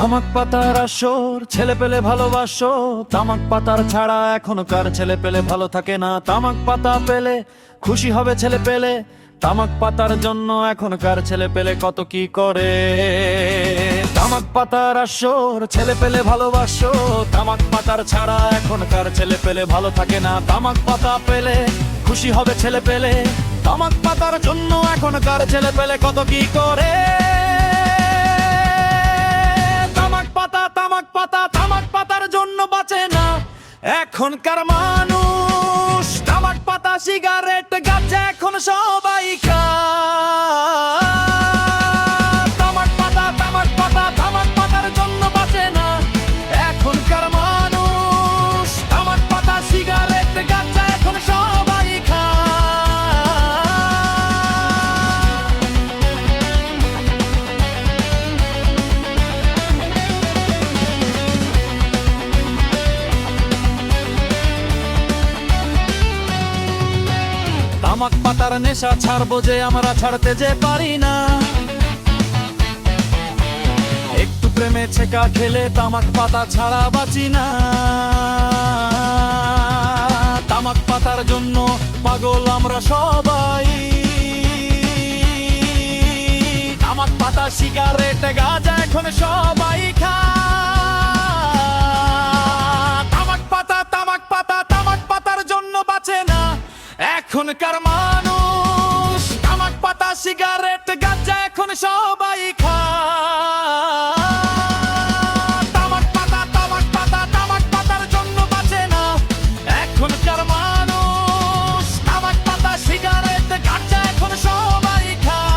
তামাক পাতার আসর ছেলে পেলে ভালোবাসো, তামাক পাতার ছাড়া এখনকার ছেলে পেলে ভালো থাকে না। তামাক পাতা পেলে খুশি হবে ছেলে পেলে, তামাক পাতার জন্য এখনকার ছেলে পেলে কত কি করে। তামাক পাতার আসর ছেলে পেলে ভালোবাসো, তামাক পাতার ছাড়া এখনকার ছেলে পেলে ভালো থাকে না। তামাক পাতা পেলে খুশি হবে ছেলে পেলে, তামাক পাতার জন্য এখনকার ছেলে পেলে কত কি করে। তামাক পাতা তামাক পাতা তামাক পাতার জন্য বাঁচে না এখনকার মানুষ। তামাক পাতা সিগারেট গাঁজা এখন সবাই খায়। তামাক পাতা তামাক পাতা তামাক পাতার জন্য বাঁচে না এখনকার মানুষ। তামাক পাতা সিগারেট গাঁজা এখন সবাই খায়। তামাক পাতার নেশা ছাড়বো যে আমরা ছাড়তে যে পারি না। একটু প্রেমে ছেকা খেলে তামাক পাতা ছাড়া বাঁচি না। তামাক পাতার জন্য পাগল আমরা সবাই। তামাক পাতা সিগারেট গাঁজা এখন সবাই খায়। তামাক পাতা তামাক পাতা তামাক পাতার জন্য বাঁচে না এখনকার মানুষ। তামাক পাতা সিগারেট গাঁজা এখন সবাই খায়। তামাক পাতা তামাক পাতা তামাক পাতার জন্য বাঁচে না এখনকার মানুষ। তামাক পাতা সিগারেট গাঁজা এখন সবাই খায়।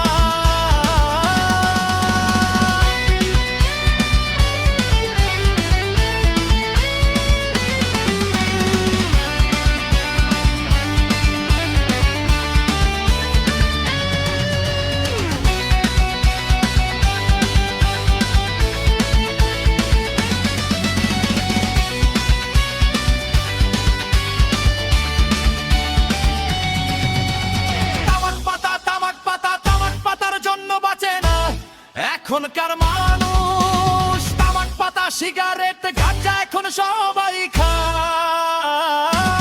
এখনকার মানুষ তামাক পাতা সিগারেট গাঁজা এখন সবাই খায়।